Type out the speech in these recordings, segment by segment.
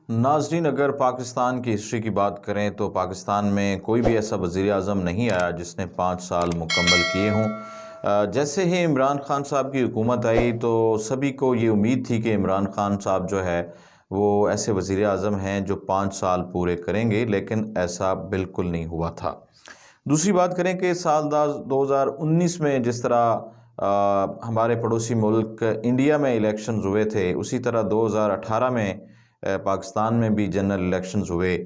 ناظرین، اگر پاکستان کی ہسٹری کی بات کریں تو پاکستان میں کوئی بھی ایسا وزیر اعظم نہیں آیا جس نے 5 سال مکمل کیے ہوں۔ جیسے ہی عمران خان صاحب کی حکومت آئی تو سبھی کو یہ امید تھی کہ عمران خان صاحب جو ہے وہ ایسے وزیر اعظم ہیں جو 5 سال پورے کریں گے، لیکن ایسا بالکل نہیں ہوا تھا۔ دوسری بات کریں کہ سال 2019 میں جس طرح ہمارے پڑوسی ملک انڈیا میں الیکشنز ہوئے تھے، اسی طرح 2018 میں پاکستان میں بھی جنرل الیکشنز ہوئے۔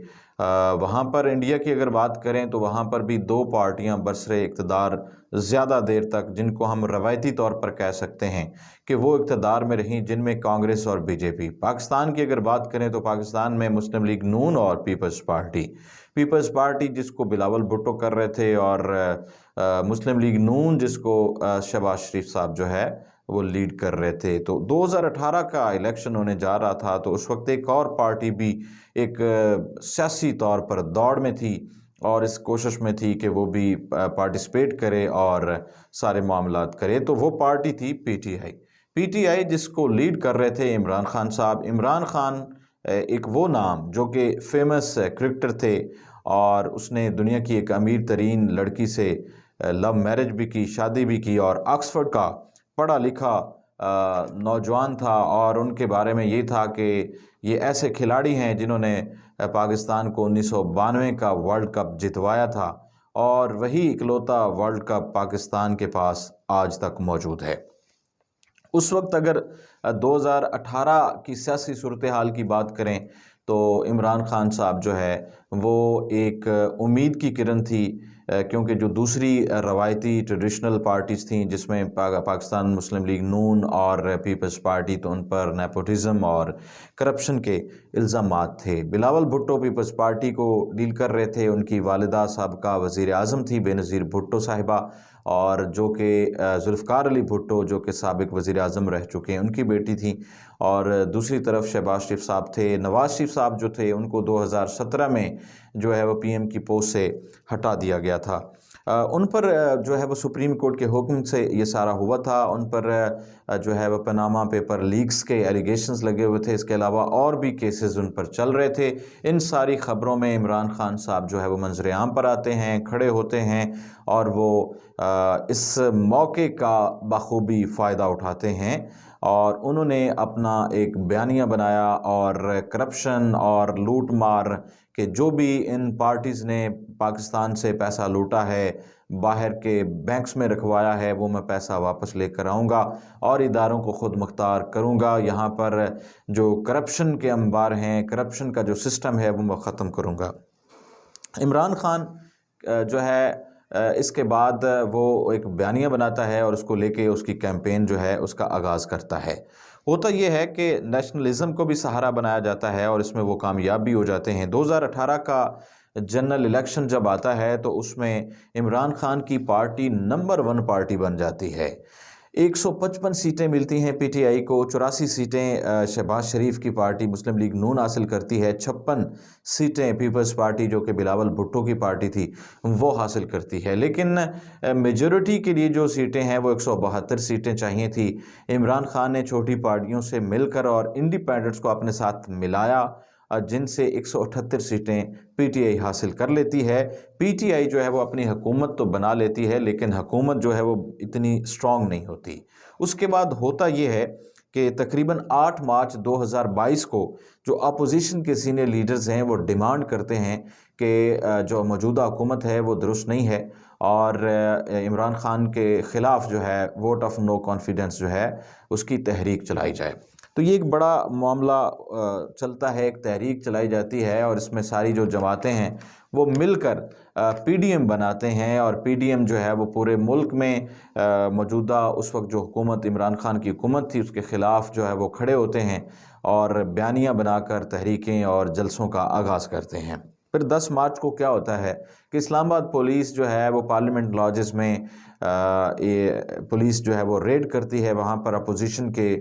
وہاں پر انڈیا کی اگر بات کریں تو وہاں پر بھی 2 پارٹیاں برسر اقتدار زیادہ دیر تک، جن کو ہم روایتی طور پر کہہ سکتے ہیں کہ وہ اقتدار میں رہیں، جن میں کانگریس اور بی جے پی۔ پاکستان کی اگر بات کریں تو پاکستان میں مسلم لیگ نون اور پیپلز پارٹی جس کو بلاول بھٹو کر رہے تھے، اور مسلم لیگ نون جس کو شہباز شریف صاحب جو ہے وہ لیڈ کر رہے تھے۔ تو 2018 کا الیکشن ہونے جا رہا تھا تو اس وقت ایک اور پارٹی بھی ایک سیاسی طور پر دوڑ میں تھی اور اس کوشش میں تھی کہ وہ بھی پارٹیسپیٹ کرے اور سارے معاملات کرے، تو وہ پارٹی تھی پی ٹی آئی جس کو لیڈ کر رہے تھے عمران خان صاحب۔ عمران خان ایک وہ نام جو کہ فیمس کرکٹر تھے، اور اس نے دنیا کی ایک امیر ترین لڑکی سے لو میرج بھی کی، شادی بھی کی، اور آکسفورڈ کا پڑھا لکھا نوجوان تھا، اور ان کے بارے میں یہ تھا کہ یہ ایسے کھلاڑی ہیں جنہوں نے پاکستان کو 1992 کا ورلڈ کپ جتوایا تھا، اور وہی اکلوتا ورلڈ کپ پاکستان کے پاس آج تک موجود ہے۔ اس وقت اگر 2018 کی سیاسی صورتحال کی بات کریں تو عمران خان صاحب جو ہے وہ ایک امید کی کرن تھی، کیونکہ جو دوسری روایتی ٹریڈیشنل پارٹیز تھیں جس میں پاکستان مسلم لیگ نون اور پیپلز پارٹی، تو ان پر نیپوٹزم اور کرپشن کے الزامات تھے۔ بلاول بھٹو پیپلز پارٹی کو ڈیل کر رہے تھے، ان کی والدہ سابقہ وزیر اعظم تھی بے نظیر بھٹو صاحبہ، اور جو کہ ذوالفقار علی بھٹو جو کہ سابق وزیر اعظم رہ چکے ہیں ان کی بیٹی تھیں، اور دوسری طرف شہباز شریف صاحب تھے۔ نواز شریف صاحب جو تھے ان کو 2017 میں جو ہے وہ پی ایم کی پوسٹ سے ہٹا دیا گیا تھا۔ ان پر جو ہے وہ سپریم کورٹ کے حکم سے یہ سارا ہوا تھا۔ ان پر جو ہے وہ پاناما پیپر لیکس کے ایلیگیشنز لگے ہوئے تھے، اس کے علاوہ اور بھی کیسز ان پر چل رہے تھے۔ ان ساری خبروں میں عمران خان صاحب جو ہے وہ منظر عام پر آتے ہیں، کھڑے ہوتے ہیں، اور وہ اس موقع کا بخوبی فائدہ اٹھاتے ہیں، اور انہوں نے اپنا ایک بیانیہ بنایا، اور کرپشن اور لوٹ مار کہ جو بھی ان پارٹیز نے پاکستان سے پیسہ لوٹا ہے، باہر کے بینکس میں رکھوایا ہے، وہ میں پیسہ واپس لے کر آؤں گا اور اداروں کو خود مختار کروں گا، یہاں پر جو کرپشن کے انبار ہیں، کرپشن کا جو سسٹم ہے وہ میں ختم کروں گا۔ عمران خان جو ہے اس کے بعد وہ ایک بیانیہ بناتا ہے، اور اس کو لے کے اس کی کیمپین جو ہے اس کا آغاز کرتا ہے۔ ہوتا یہ ہے کہ نیشنلزم کو بھی سہارا بنایا جاتا ہے، اور اس میں وہ کامیاب بھی ہو جاتے ہیں۔ 2018 کا جنرل الیکشن جب آتا ہے تو اس میں عمران خان کی پارٹی نمبر 1 پارٹی بن جاتی ہے۔ 155 سیٹیں ملتی ہیں پی ٹی آئی کو، 84 سیٹیں شہباز شریف کی پارٹی مسلم لیگ نون حاصل کرتی ہے، 56 سیٹیں پیپلز پارٹی جو کہ بلاول بھٹو کی پارٹی تھی وہ حاصل کرتی ہے۔ لیکن میجورٹی کے لیے جو سیٹیں ہیں وہ 172 سیٹیں چاہیے تھی۔ عمران خان نے چھوٹی پارٹیوں سے مل کر اور انڈیپینڈنٹس کو اپنے ساتھ ملایا، جن سے 178 سیٹیں پی ٹی آئی حاصل کر لیتی ہے۔ پی ٹی آئی جو ہے وہ اپنی حکومت تو بنا لیتی ہے، لیکن حکومت جو ہے وہ اتنی سٹرونگ نہیں ہوتی۔ اس کے بعد ہوتا یہ ہے کہ تقریباً 8 مارچ 2022 کو جو اپوزیشن کے سینئر لیڈرز ہیں وہ ڈیمانڈ کرتے ہیں کہ جو موجودہ حکومت ہے وہ درست نہیں ہے، اور عمران خان کے خلاف جو ہے ووٹ آف نو کانفیڈنس جو ہے اس کی تحریک چلائی جائے۔ تو یہ ایک بڑا معاملہ چلتا ہے، ایک تحریک چلائی جاتی ہے، اور اس میں ساری جو جماعتیں ہیں وہ مل کر پی ڈی ایم بناتے ہیں، اور پی ڈی ایم جو ہے وہ پورے ملک میں موجودہ اس وقت جو حکومت عمران خان کی حکومت تھی اس کے خلاف جو ہے وہ کھڑے ہوتے ہیں، اور بیانیہ بنا کر تحریکیں اور جلسوں کا آغاز کرتے ہیں۔ پھر 10 مارچ کو کیا ہوتا ہے کہ اسلام آباد پولیس جو ہے وہ پارلیمنٹ لاجز میں پولیس جو ہے وہ ریڈ کرتی ہے، وہاں پر اپوزیشن کے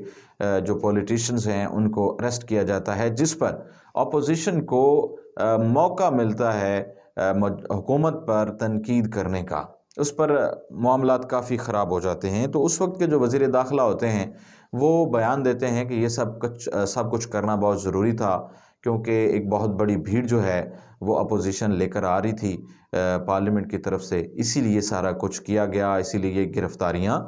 جو پولیٹیشنز ہیں ان کو اریسٹ کیا جاتا ہے، جس پر اپوزیشن کو موقع ملتا ہے حکومت پر تنقید کرنے کا۔ اس پر معاملات کافی خراب ہو جاتے ہیں۔ تو اس وقت کے جو وزیر داخلہ ہوتے ہیں وہ بیان دیتے ہیں کہ یہ سب کچھ کرنا بہت ضروری تھا، کیونکہ ایک بہت بڑی بھیڑ جو ہے وہ اپوزیشن لے کر آ رہی تھی پارلیمنٹ کی طرف سے، اسی لیے سارا کچھ کیا گیا، اسی لیے یہ گرفتاریاں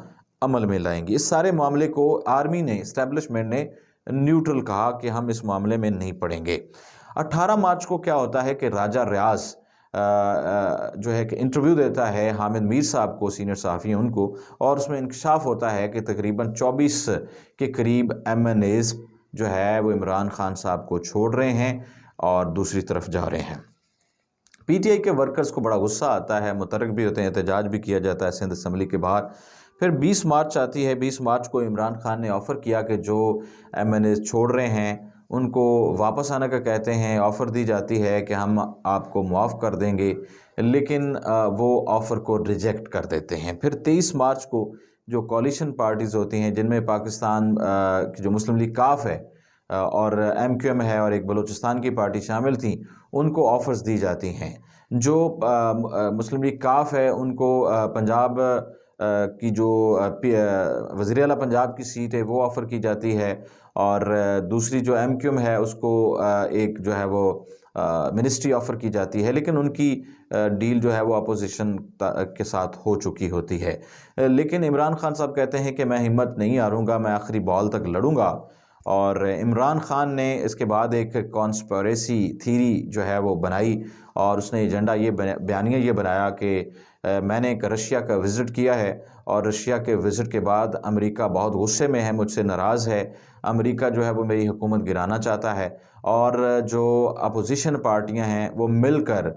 عمل میں لائیں گی۔ اس سارے معاملے کو آرمی نے، اسٹیبلشمنٹ نے نیوٹرل کہا کہ ہم اس معاملے میں نہیں پڑیں گے۔ 18 مارچ کو کیا ہوتا ہے کہ راجہ ریاض جو ہے کہ انٹرویو دیتا ہے حامد میر صاحب کو، سینئر صحافی ہیں ان کو، اور اس میں انکشاف ہوتا ہے کہ تقریباً 24 کے قریب MNAs جو ہے وہ عمران خان صاحب کو چھوڑ رہے ہیں اور دوسری طرف جا رہے ہیں۔ PTI کے ورکرز کو بڑا غصہ آتا ہے، متحرک بھی ہوتے ہیں، احتجاج بھی کیا جاتا ہے سندھ اسمبلی کے باہر۔ پھر 20 مارچ آتی ہے۔ 20 مارچ کو عمران خان نے آفر کیا کہ جو MNAs چھوڑ رہے ہیں ان کو واپس آنے کا کہتے ہیں، آفر دی جاتی ہے کہ ہم آپ کو معاف کر دیں گے، لیکن وہ آفر کو ریجیکٹ کر دیتے ہیں۔ پھر 23 مارچ کو جو کولیشن پارٹیز ہوتی ہیں، جن میں پاکستان کی جو مسلم لیگ کاف ہے اور MQM ہے اور ایک بلوچستان کی پارٹی شامل تھیں، ان کو آفرز دی جاتی ہیں۔ جو مسلم لیگ کاف ہے ان کو پنجاب کی جو وزیر اعلیٰ پنجاب کی سیٹ ہے وہ آفر کی جاتی ہے، اور دوسری جو MQM ہے اس کو ایک جو ہے وہ منسٹری آفر کی جاتی ہے، لیکن ان کی ڈیل جو ہے وہ اپوزیشن کے ساتھ ہو چکی ہوتی ہے۔ لیکن عمران خان صاحب کہتے ہیں کہ میں ہمت نہیں ہاروں گا، میں آخری بال تک لڑوں گا، اور عمران خان نے اس کے بعد ایک کانسپریسی تھیری جو ہے وہ بنائی، اور اس نے ایجنڈا یہ بیانیہ یہ بنایا کہ میں نے ایک رشیا کا وزٹ کیا ہے، اور رشیا کے وزٹ کے بعد امریکہ بہت غصے میں ہے، مجھ سے ناراض ہے، امریکہ جو ہے وہ میری حکومت گرانا چاہتا ہے، اور جو اپوزیشن پارٹیاں ہیں وہ مل کر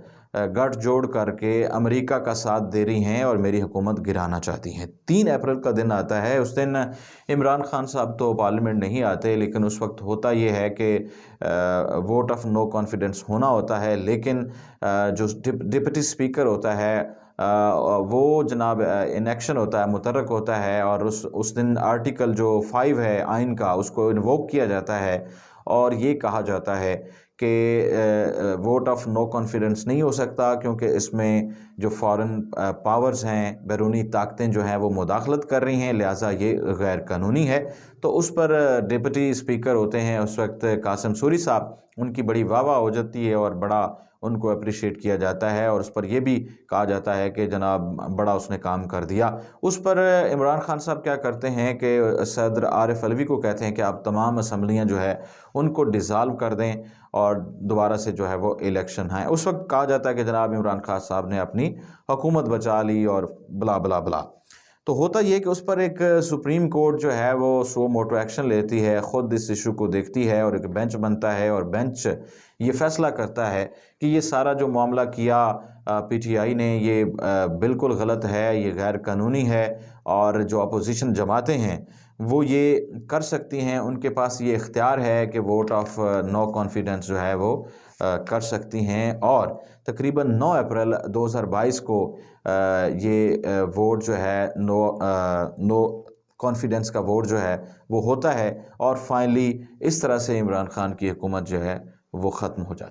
گٹھ جوڑ کر کے امریکہ کا ساتھ دے رہی ہیں اور میری حکومت گرانا چاہتی ہیں۔ 3 اپریل کا دن آتا ہے۔ اس دن عمران خان صاحب تو پارلیمنٹ نہیں آتے، لیکن اس وقت ہوتا یہ ہے کہ ووٹ آف نو کانفیڈنس ہونا ہوتا ہے، لیکن جو ڈپٹی اسپیکر ہوتا ہے وہ جناب انیکشن ہوتا ہے، متحرک ہوتا ہے، اور اس دن آرٹیکل جو 5 ہے آئین کا اس کو انووک کیا جاتا ہے، اور یہ کہا جاتا ہے کہ ووٹ آف نو کانفیڈنس نہیں ہو سکتا، کیونکہ اس میں جو فارن پاورز ہیں، بیرونی طاقتیں جو ہیں وہ مداخلت کر رہی ہیں، لہٰذا یہ غیر قانونی ہے۔ تو اس پر ڈپٹی اسپیکر ہوتے ہیں اس وقت قاسم سوری صاحب، ان کی بڑی واہ واہ ہو جاتی ہے اور بڑا ان کو اپریشیٹ کیا جاتا ہے، اور اس پر یہ بھی کہا جاتا ہے کہ جناب بڑا اس نے کام کر دیا۔ اس پر عمران خان صاحب کیا کرتے ہیں کہ صدر عارف علوی کو کہتے ہیں کہ آپ تمام اسمبلیاں جو ہے ان کو ڈیزالو کر دیں اور دوبارہ سے جو ہے وہ الیکشن ہیں۔ اس وقت کہا جاتا ہے کہ جناب عمران خان صاحب نے اپنی حکومت بچا لی اور بلا بلا بلا۔ تو ہوتا یہ کہ اس پر ایک سپریم کورٹ جو ہے وہ سو موٹو ایکشن لیتی ہے، خود اس ایشو کو دیکھتی ہے، اور ایک بینچ بنتا ہے، اور بینچ یہ فیصلہ کرتا ہے کہ یہ سارا جو معاملہ کیا PTI نے یہ بالکل غلط ہے، یہ غیر قانونی ہے، اور جو اپوزیشن جماعتیں ہیں وہ یہ کر سکتی ہیں، ان کے پاس یہ اختیار ہے کہ ووٹ آف نو کانفیڈنس جو ہے وہ کر سکتی ہیں، اور تقریباً 9 اپریل 2022 کو یہ ووٹ جو ہے نو کانفیڈنس کا ووٹ جو ہے وہ ہوتا ہے، اور فائنلی اس طرح سے عمران خان کی حکومت جو ہے وہ ختم ہو جاتی ہے۔